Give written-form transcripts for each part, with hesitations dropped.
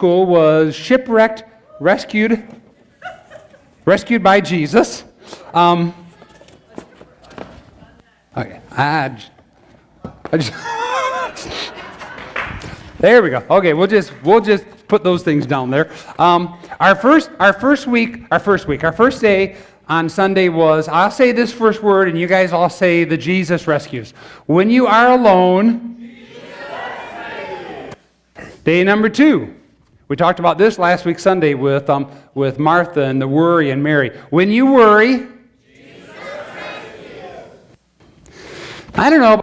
school was shipwrecked, rescued by Jesus. Okay, there we go. Okay, we'll just put those things down there. Our first day on Sunday was, I'll say this first word, and you guys all say the Jesus rescues. When you are alone. Day number 2. We talked about this last week Sunday with Martha and the worry and Mary. When you worry, I don't know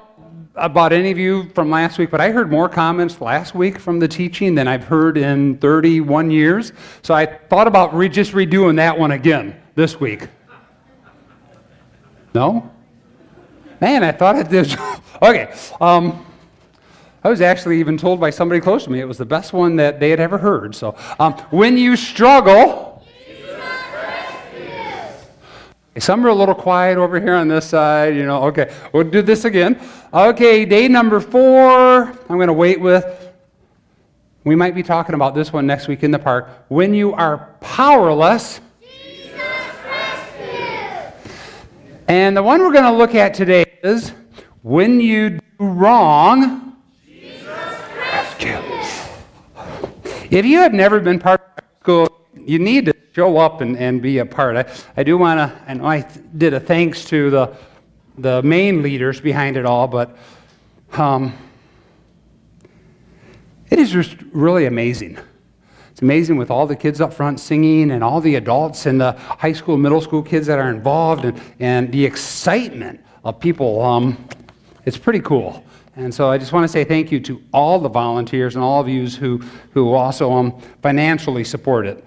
about any of you from last week, but I heard more comments last week from the teaching than I've heard in 31 years. So I thought about just redoing that one again this week. No? Man, I thought it did. Okay. I was actually even told by somebody close to me it was the best one that they had ever heard. So, when you struggle, some are a little quiet over here on this side, Okay, we'll do this again. Okay, day number 4, I'm going to wait with. We might be talking about this one next week in the park. When you are powerless. And the one we're going to look at today is when you do wrong. If you have never been part of school, you need to show up and be a part. I do want to, and I did a thanks to the main leaders behind it all, but it is just really amazing. It's amazing with all the kids up front singing and all the adults and the high school, middle school kids that are involved and the excitement of people. It's pretty cool. And so I just want to say thank you to all the volunteers and all of you who also financially support it.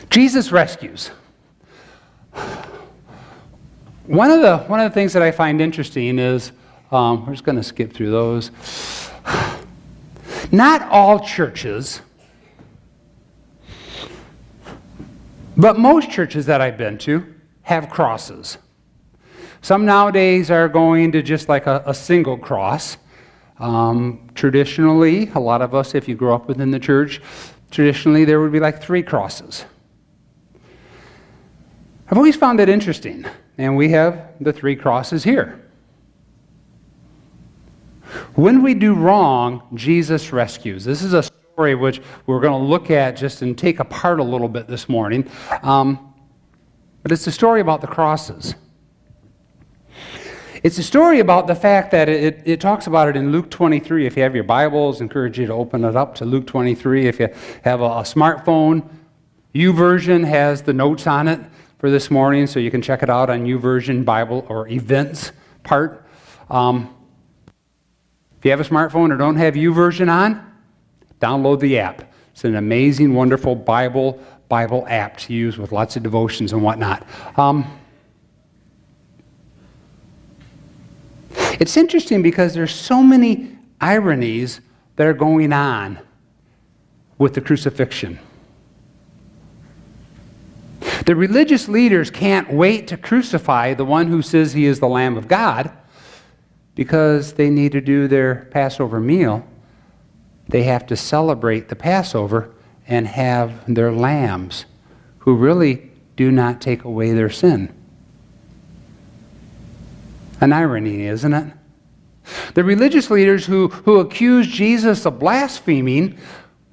Jesus rescues. One of the things that I find interesting is, we're just going to skip through those. Not all churches, but most churches that I've been to have crosses. Some nowadays are going to just like a single cross. Traditionally, a lot of us, if you grew up within the church, traditionally there would be like 3 crosses. I've always found that interesting, and we have the 3 crosses here. When we do wrong, Jesus rescues. This is a story which we're going to look at just and take apart a little bit this morning. But it's a story about the crosses. It's a story about the fact that it talks about it in Luke 23. If you have your Bibles, I encourage you to open it up to Luke 23. If you have a smartphone, YouVersion has the notes on it for this morning, so you can check it out on YouVersion Bible or events part. If you have a smartphone or don't have YouVersion on, download the app. It's an amazing, wonderful Bible app to use with lots of devotions and whatnot. It's interesting because there's so many ironies that are going on with the crucifixion. The religious leaders can't wait to crucify the one who says he is the Lamb of God because they need to do their Passover meal. They have to celebrate the Passover and have their lambs who really do not take away their sin. An irony, isn't it? The religious leaders who accused Jesus of blaspheming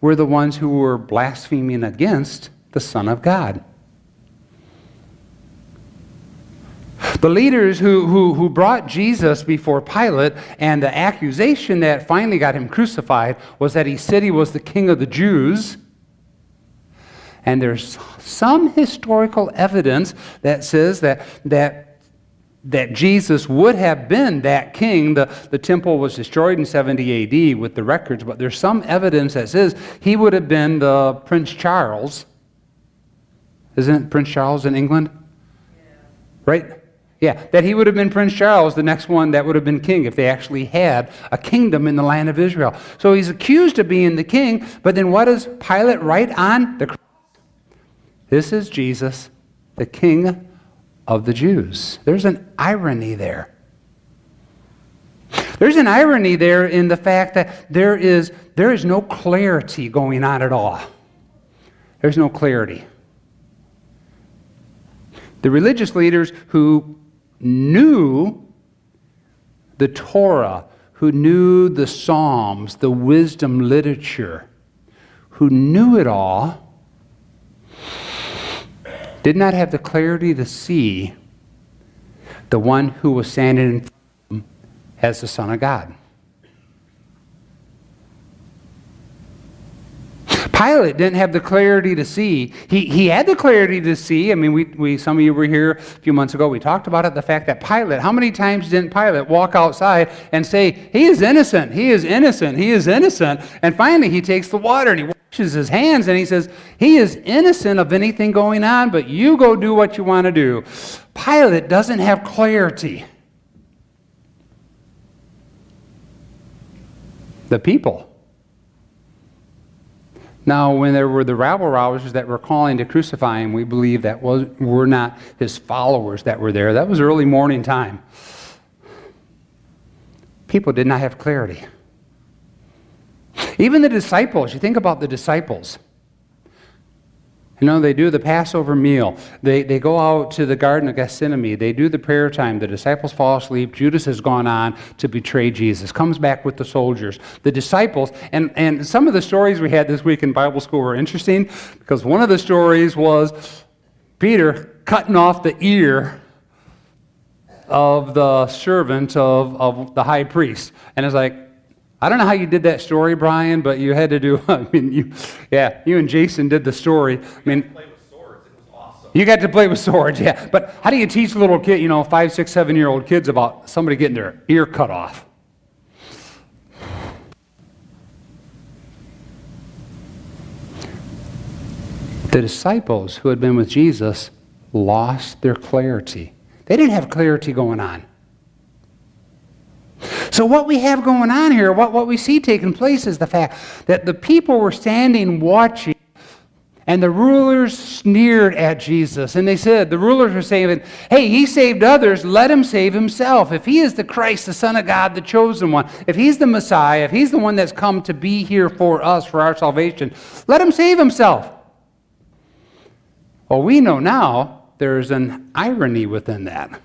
were the ones who were blaspheming against the Son of God. The leaders who brought Jesus before Pilate, and the accusation that finally got him crucified was that he said he was the king of the Jews. And there's some historical evidence that says that Jesus would have been that king. The temple was destroyed in 70 AD with the records, but there's some evidence that says he would have been the Prince Charles. Isn't it Prince Charles in England? Yeah. Right? Yeah, that he would have been Prince Charles, the next one that would have been king if they actually had a kingdom in the land of Israel. So he's accused of being the king, but then what does Pilate write on the cross? This is Jesus, the King of the Jews. There's an irony there. There's an irony there in the fact that there is no clarity going on at all. There's no clarity. The religious leaders who knew the Torah, who knew the Psalms, the wisdom literature, who knew it all, did not have the clarity to see the one who was standing in front of them as the Son of God. Pilate didn't have the clarity to see. He had the clarity to see. I mean, we some of you were here a few months ago. We talked about it, the fact that Pilate, how many times didn't Pilate walk outside and say, he is innocent, he is innocent, he is innocent. And finally he takes the water and he washes his hands and he says, he is innocent of anything going on, but you go do what you want to do. Pilate doesn't have clarity. The people. Now, when there were the rabble-rousers that were calling to crucify him, we believe that were not his followers that were there. That was early morning time. People did not have clarity. Even the disciples, you think about the disciples. You know, they do the Passover meal. They go out to the Garden of Gethsemane. They do the prayer time. The disciples fall asleep. Judas has gone on to betray Jesus. Comes back with the soldiers. The disciples, and some of the stories we had this week in Bible school were interesting because one of the stories was Peter cutting off the ear of the servant of the high priest. And it's like, I don't know how you did that story, Brian, but you had to do, you and Jason did the story. I mean, play with swords. It was awesome. You got to play with swords, yeah. But how do you teach little kid, 5, 6, 7-year-old kids about somebody getting their ear cut off? The disciples who had been with Jesus lost their clarity. They didn't have clarity going on. So what we have going on here, what we see taking place is the fact that the people were standing watching, and the rulers sneered at Jesus. And they said, the rulers were saying, hey, he saved others, let him save himself. If he is the Christ, the Son of God, the chosen one, if he's the Messiah, if he's the one that's come to be here for us, for our salvation, let him save himself. Well, we know now there's an irony within that.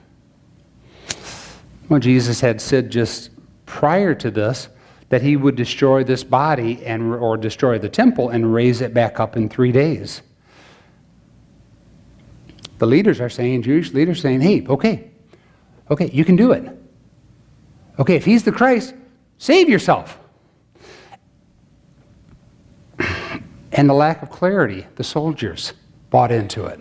Well, Jesus had said just prior to this that he would destroy this body or destroy the temple and raise it back up in 3 days. The leaders are saying, Jewish leaders saying, hey, okay, you can do it. Okay, if he's the Christ, save yourself. And the lack of clarity, the soldiers bought into it.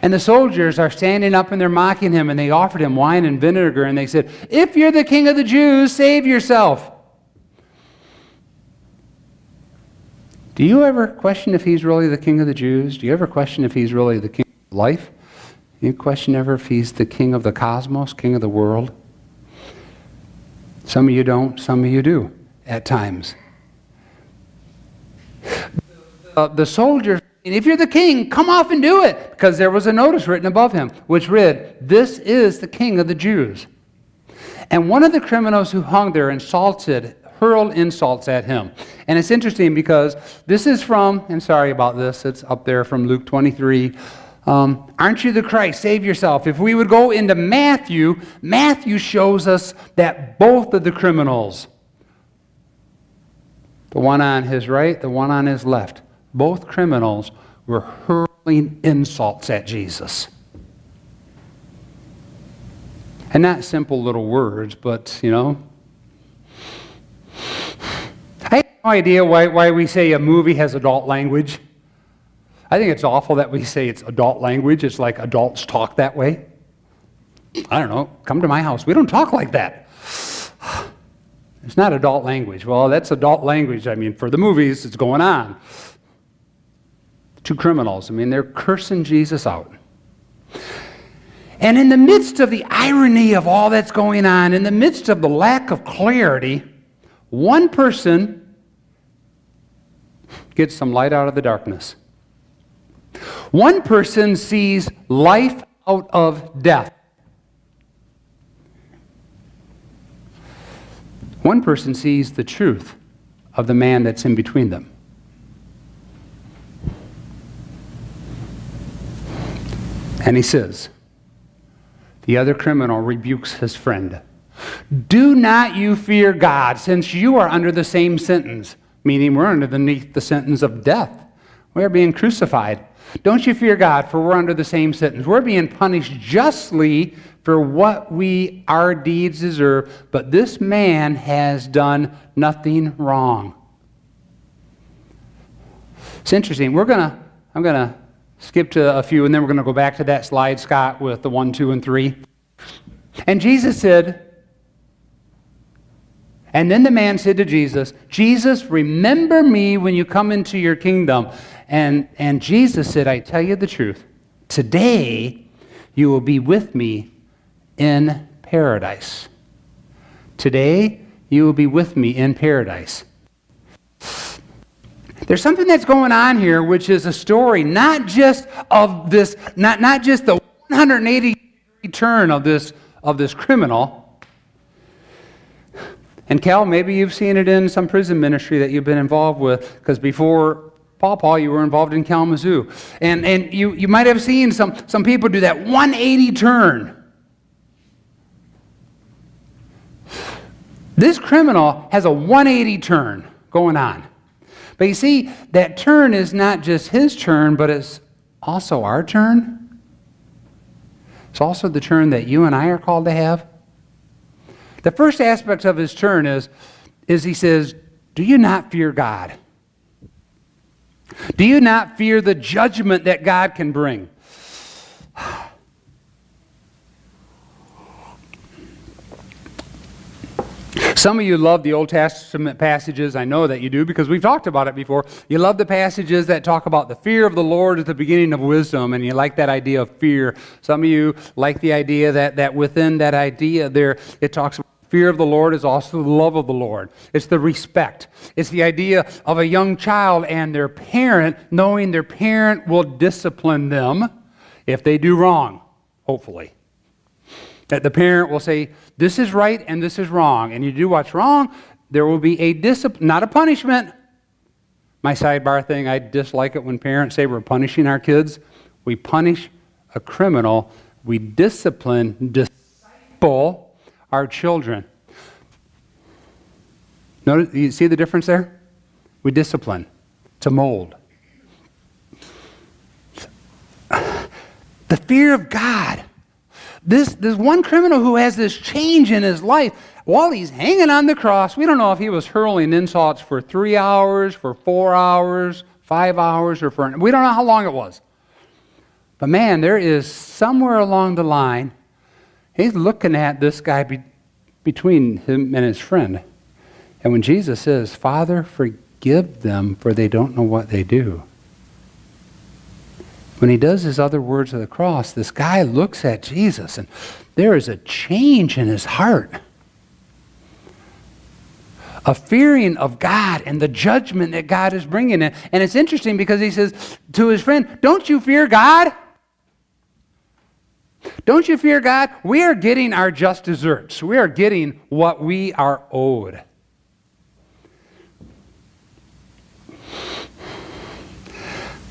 And the soldiers are standing up and they're mocking him, and they offered him wine and vinegar, and they said, if you're the king of the Jews, save yourself. Do you ever question if he's really the king of the Jews? Do you ever question if he's really the king of life? Do you question ever if he's the king of the cosmos, king of the world? Some of you don't, some of you do at times. The soldiers, if you're the king, come off and do it. Because there was a notice written above him, which read, this is the king of the Jews. And one of the criminals who hung there hurled insults at him. And it's interesting because this is from, and sorry about this, it's up there from Luke 23. Aren't you the Christ? Save yourself. If we would go into Matthew shows us that both of the criminals, the one on his right, the one on his left, both criminals were hurling insults at Jesus. And not simple little words, but, I have no idea why we say a movie has adult language. I think it's awful that we say it's adult language. It's like adults talk that way. I don't know. Come to my house. We don't talk like that. It's not adult language. Well, that's adult language. I mean, for the movies, it's going on. Two criminals. They're cursing Jesus out. And in the midst of the irony of all that's going on, in the midst of the lack of clarity, one person gets some light out of the darkness. One person sees life out of death. One person sees the truth of the man that's in between them. And he says, the other criminal rebukes his friend. Do not you fear God, since you are under the same sentence, meaning we're underneath the sentence of death. We're being crucified. Don't you fear God, for we're under the same sentence. We're being punished justly for what our deeds deserve, but this man has done nothing wrong. It's interesting. I'm gonna skip to a few, and then we're gonna go back to that slide, Scott, with the 1, 2, and 3. And Jesus said, and then the man said to Jesus, Jesus, remember me when you come into your kingdom. And Jesus said, I tell you the truth, today you will be with me in paradise. Today you will be with me in paradise. There's something that's going on here, which is a story not just of this, not just the 180-degree turn of this criminal. And Cal, maybe you've seen it in some prison ministry that you've been involved with, because before Paul, you were involved in Kalamazoo. And you might have seen some people do that 180 turn. This criminal has a 180 turn going on. But you see, that turn is not just his turn, but it's also our turn. It's also the turn that you and I are called to have. The first aspect of his turn is he says, do you not fear God? Do you not fear the judgment that God can bring? Some of you love the Old Testament passages. I know that you do because we've talked about it before. You love the passages that talk about the fear of the Lord at the beginning of wisdom, and you like that idea of fear. Some of you like the idea that within that idea there, it talks about fear of the Lord is also the love of the Lord. It's the respect. It's the idea of a young child and their parent, knowing their parent will discipline them if they do wrong, hopefully. That the parent will say, this is right and this is wrong. And you do what's wrong, there will be a discipline, not a punishment. My sidebar thing, I dislike it when parents say we're punishing our kids. We punish a criminal. We disciple our children. Notice, you see the difference there? We discipline to mold. The fear of God. This one criminal who has this change in his life, while he's hanging on the cross, we don't know if he was hurling insults for 3 hours, for 4 hours, 5 hours, or we don't know how long it was. But man, there is somewhere along the line, he's looking at this guy between him and his friend. And when Jesus says, Father, forgive them, for they don't know what they do. When he does his other words of the cross, this guy looks at Jesus, and there is a change in his heart. A fearing of God and the judgment that God is bringing in. And it's interesting because he says to his friend, don't you fear God? Don't you fear God? We are getting our just deserts. We are getting what we are owed.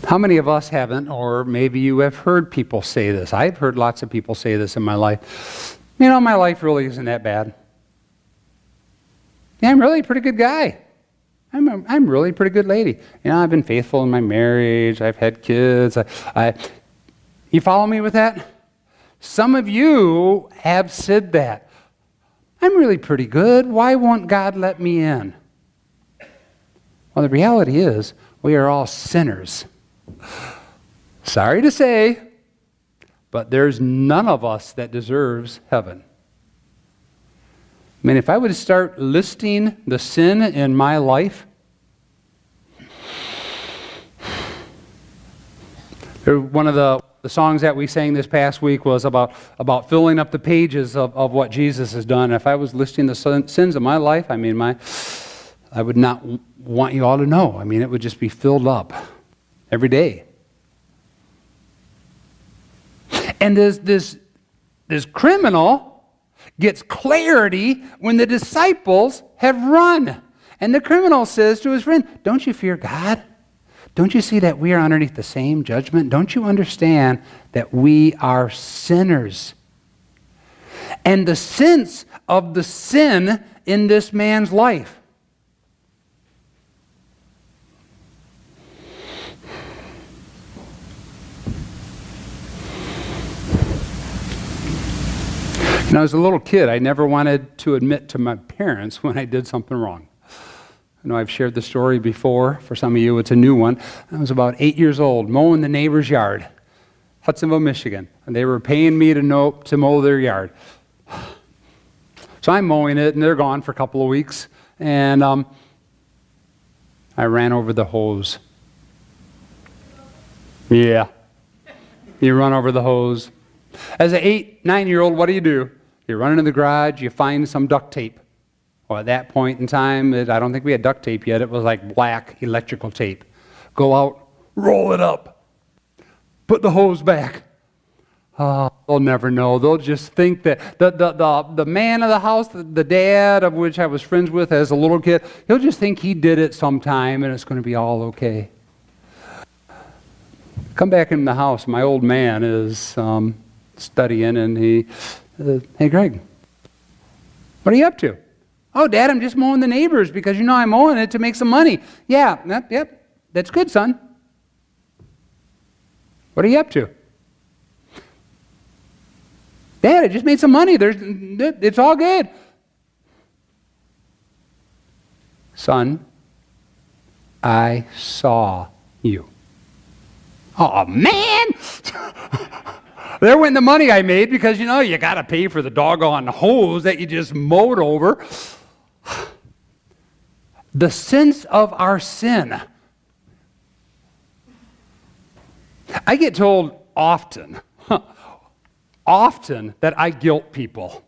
How many of us haven't, or maybe you have heard people say this? I've heard lots of people say this in my life. You know, my life really isn't that bad. Yeah, I'm really a pretty good guy. I'm really a pretty good lady. You know, I've been faithful in my marriage. I've had kids. You follow me with that? Some of you have said that. I'm really pretty good. Why won't God let me in? Well, the reality is, we are all sinners. Sorry to say, but there's none of us that deserves heaven. I mean, if I would start listing the sin in my life, one of the songs that we sang this past week was about filling up the pages of what Jesus has done. If I was listing the sins of my life, I mean, I would not want you all to know. I mean, it would just be filled up every day. And this criminal gets clarity when the disciples have run. And the criminal says to his friend, don't you fear God? Don't you see that we are underneath the same judgment? Don't you understand that we are sinners? And the sense of the sin in this man's life. When I was a little kid, I never wanted to admit to my parents when I did something wrong. I know I've shared the story before. For some of you, it's a new one. I was about 8 years old, mowing the neighbor's yard, Hudsonville, Michigan. And they were paying me to mow their yard. So I'm mowing it, and they're gone for a couple of weeks. And I ran over the hose. Yeah. You run over the hose. As an 8, 9-year-old, what do? You run into the garage, you find some duct tape. Well, at that point in time, I don't think we had duct tape yet. It was like black electrical tape. Go out, roll it up, put the hose back. Oh, they'll never know. They'll just think that the man of the house, the dad of which I was friends with as a little kid, he'll just think he did it sometime and it's going to be all okay. Come back in the house. My old man is studying, and he, hey, Greg, what are you up to? Oh, Dad, I'm just mowing the neighbors because I'm mowing it to make some money. Yeah, yep, that's good, son. What are you up to? Dad, I just made some money. It's all good. Son, I saw you. Oh, man! There went the money I made because, you got to pay for the doggone hose that you just mowed over. The sense of our sin. I get told often that I guilt people.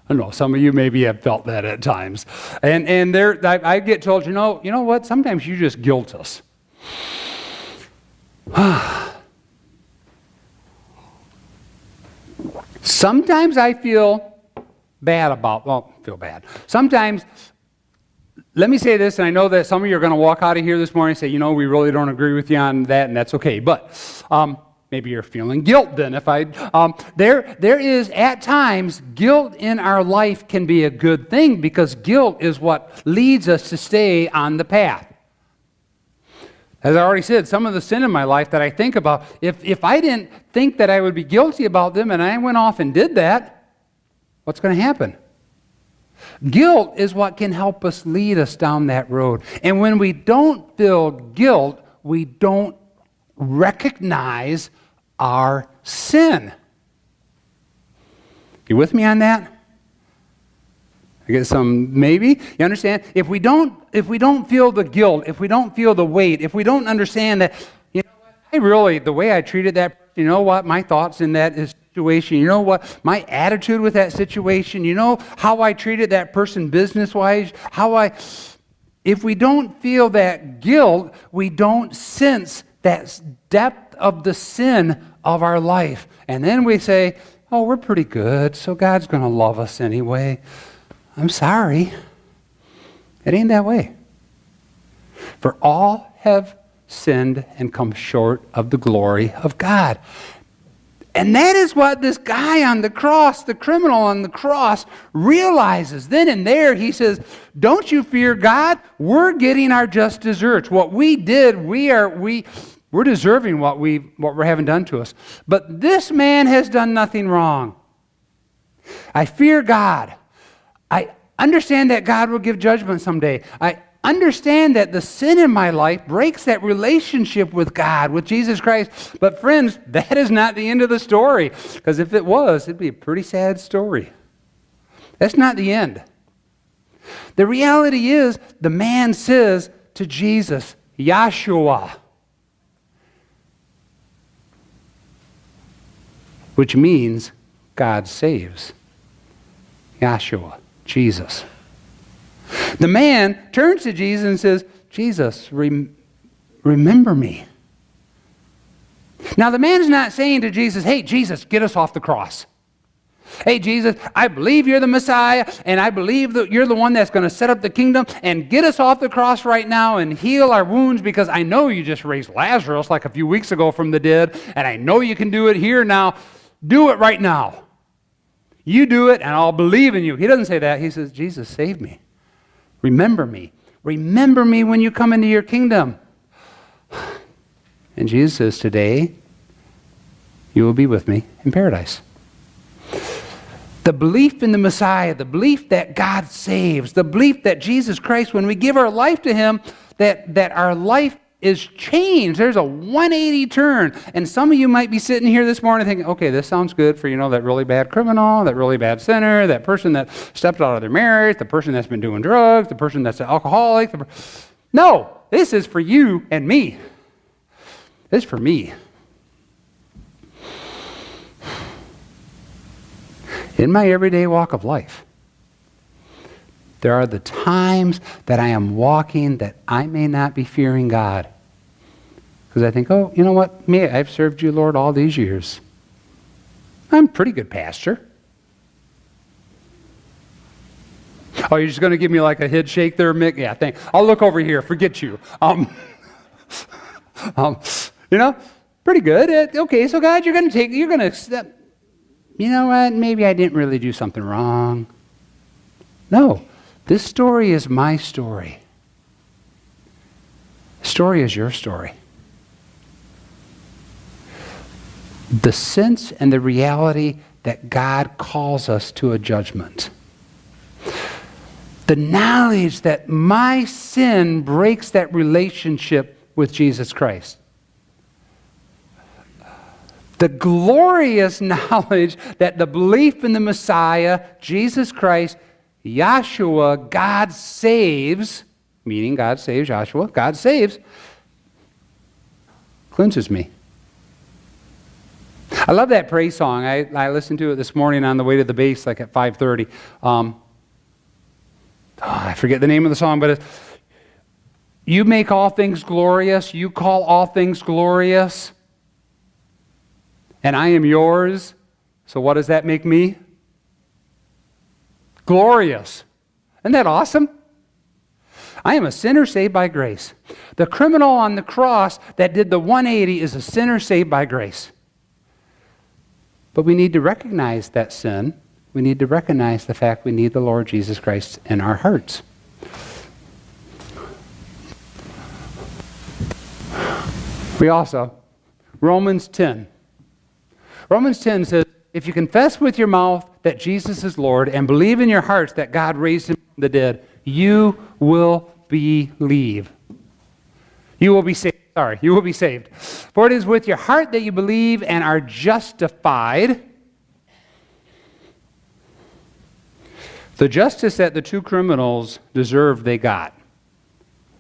I don't know, some of you maybe have felt that at times. And I get told, you know what, sometimes you just guilt us. Sometimes I feel bad Sometimes, let me say this, and I know that some of you are going to walk out of here this morning and say, we really don't agree with you on that, and that's okay. But maybe you're feeling guilt then. There is at times, guilt in our life can be a good thing because guilt is what leads us to stay on the path. As I already said, some of the sin in my life that I think about, if I didn't think that I would be guilty about them and I went off and did that, what's going to happen? Guilt is what can help us lead us down that road. And when we don't feel guilt, we don't recognize our sin. You with me on that? I get some maybe. You understand? If we don't feel the guilt, if we don't feel the weight, if we don't understand that, the way I treated that, my thoughts in that situation, my attitude with that situation, how I treated that person business-wise, if we don't feel that guilt, we don't sense that depth of the sin of our life. And then we say, oh, we're pretty good, so God's going to love us anyway. I'm sorry. It ain't that way. For all have sinned and come short of the glory of God. And that is what this guy on the cross, the criminal on the cross, realizes. Then and there he says, don't you fear God? We're getting our just deserts. What we did, we're deserving what we're having done to us. But this man has done nothing wrong. I fear God. I understand that God will give judgment someday. I understand that the sin in my life breaks that relationship with God, with Jesus Christ. But friends, that is not the end of the story. Because if it was, it'd be a pretty sad story. That's not the end. The reality is, the man says to Jesus, Yahshua, which means God saves. Yahshua, Jesus. The man turns to Jesus and says, Jesus, remember me. Now the man is not saying to Jesus, hey, Jesus, get us off the cross. Hey, Jesus, I believe you're the Messiah, and I believe that you're the one that's going to set up the kingdom and get us off the cross right now and heal our wounds, because I know you just raised Lazarus like a few weeks ago from the dead, and I know you can do it here now. Do it right now. You do it, and I'll believe in you. He doesn't say that. He says, Jesus, save me. Remember me. Remember me when you come into your kingdom. And Jesus says, today, you will be with me in paradise. The belief in the Messiah, the belief that God saves, the belief that Jesus Christ, when we give our life to Him, that our life is changed. There's a 180 turn. And some of you might be sitting here this morning thinking, okay, this sounds good for, that really bad criminal, that really bad sinner, that person that stepped out of their marriage, the person that's been doing drugs, the person that's an alcoholic. No, this is for you and me. This is for me. In my everyday walk of life, there are the times that I am walking that I may not be fearing God. Because I think, oh, you know what? Me, I've served you, Lord, all these years. I'm a pretty good pastor. Oh, you're just going to give me like a head shake there, Mick? Yeah, thanks. I'll look over here. Forget you. Pretty good. Okay, so God, you're going to accept. You know what? Maybe I didn't really do something wrong. No, this story is my story. The story is your story. The sense and the reality that God calls us to a judgment. The knowledge that my sin breaks that relationship with Jesus Christ. The glorious knowledge that the belief in the Messiah, Jesus Christ, Yahshua, God saves, meaning God saves Joshua, God saves, cleanses me. I love that praise song. I listened to it this morning on the way to the base, like at 5:30. I forget the name of the song, but it's, you make all things glorious, you call all things glorious, and I am yours. So what does that make me? Glorious. Isn't that awesome? I am a sinner saved by grace. The criminal on the cross that did the 180 is a sinner saved by grace. But we need to recognize that sin. We need to recognize the fact we need the Lord Jesus Christ in our hearts. We also, Romans 10. Romans 10 says, if you confess with your mouth that Jesus is Lord and believe in your hearts that God raised him from the dead, you will believe. You will be saved. You will be saved. For it is with your heart that you believe and are justified. The justice that the two criminals deserved, they got,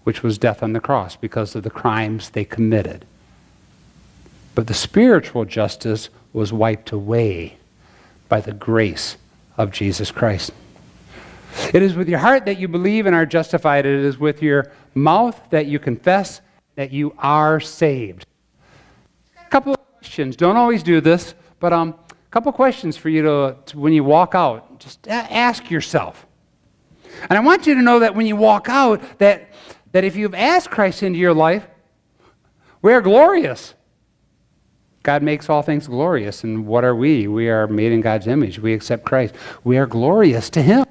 which was death on the cross because of the crimes they committed. But the spiritual justice was wiped away by the grace of Jesus Christ. It is with your heart that you believe and are justified. It is with your mouth that you confess that you are saved. A couple of questions. Don't always do this, but a couple of questions for you to when you walk out. Just ask yourself. And I want you to know that when you walk out, that if you've asked Christ into your life, we are glorious. God makes all things glorious. And what are we? We are made in God's image. We accept Christ. We are glorious to him.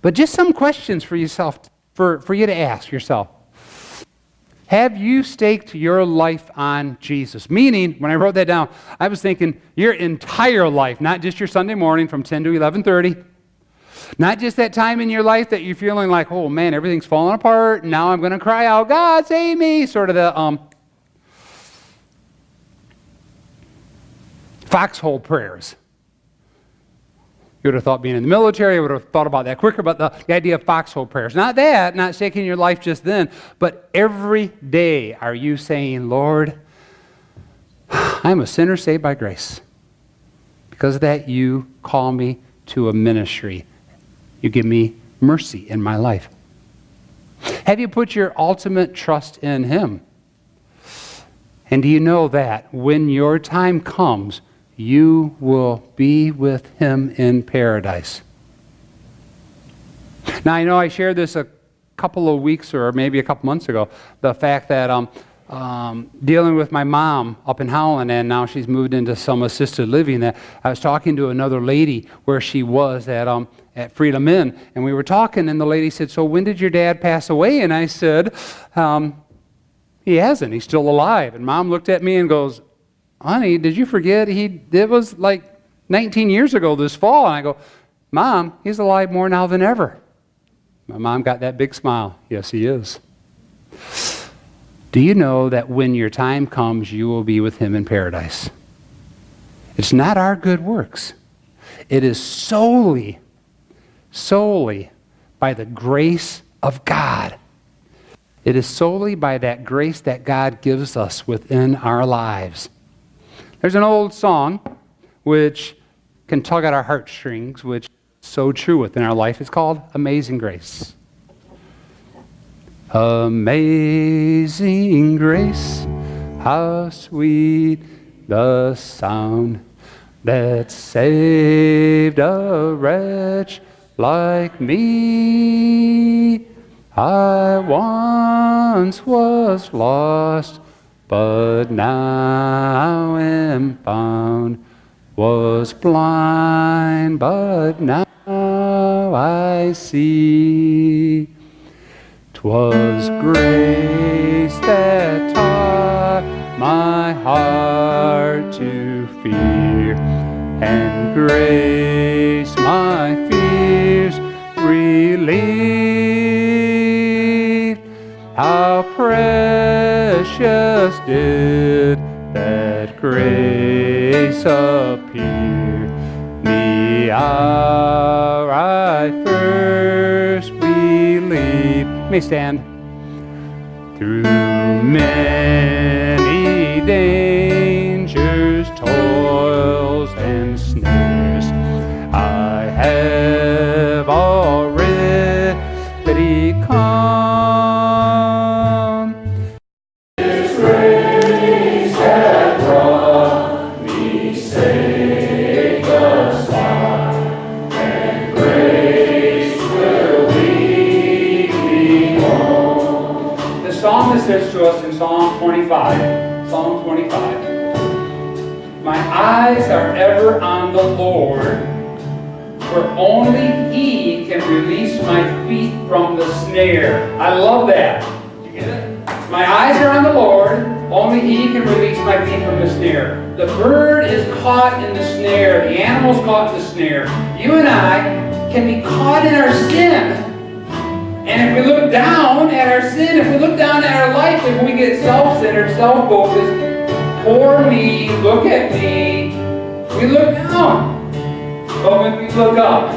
But just some questions for yourself, for you to ask yourself. Have you staked your life on Jesus? Meaning, when I wrote that down, I was thinking your entire life, not just your Sunday morning from 10 to 11:30. Not just that time in your life that you're feeling like, oh man, everything's falling apart, and now I'm going to cry out, God, save me, sort of the foxhole prayers. You would have thought being in the military, you would have thought about that quicker, but the idea of foxhole prayers. Not that, not shaking your life just then, but every day are you saying, Lord, I'm a sinner saved by grace. Because of that, you call me to a ministry. You give me mercy in my life. Have you put your ultimate trust in him? And do you know that when your time comes, you will be with him in paradise. Now, I know I shared this a couple of weeks or maybe a couple months ago, the fact that dealing with my mom up in Howland, and now she's moved into some assisted living, that I was talking to another lady where she was at Freedom Inn, and we were talking, and the lady said, "So when did your dad pass away?" And I said, "He hasn't. He's still alive." And Mom looked at me and goes, "Honey, did you forget it was like 19 years ago this fall?" And I go, "Mom, he's alive more now than ever." My mom got that big smile. Yes, he is. Do you know that when your time comes, you will be with him in paradise? It's not our good works. It is solely by the grace of God. It is solely by that grace that God gives us within our lives. There's an old song which can tug at our heartstrings, which is so true within our life. It's called Amazing Grace. Amazing grace, how sweet the sound that saved a wretch like me. I once was lost, but now am found. Was blind, but now I see. 'Twas grace that taught my heart to fear, and grace my fears relieved. How precious did that grace appear, the hour I first believed. You may stand. Through many dangers, toils, and snares, I have already come. His grace hath brought me safe thus far, and grace will lead me home. The psalmist says to us in Psalm 25, "My eyes are ever on the Lord, for only He can release my feet from the snare." I love that. Did you get it? My eyes are on the Lord, only He can release my feet from the snare. The bird is caught in the snare, the animal's caught in the snare. You and I can be caught in our sin. And if we look down at our sin, if we look down at our life, if we get self-centered, self-focused, poor me, look at me, we look down. But when we look up,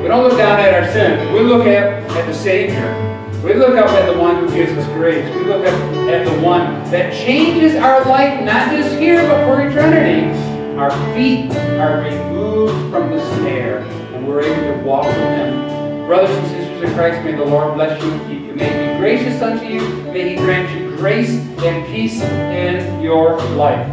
we don't look down at our sin. We look at the Savior. We look up at the one who gives us grace. We look up at the one that changes our life, not just here, but for eternity. Our feet are removed from the snare, and we're able to walk with Him. Brothers and sisters in Christ, may the Lord bless you and keep you. May He be gracious unto you. May He grant you grace and peace in your life.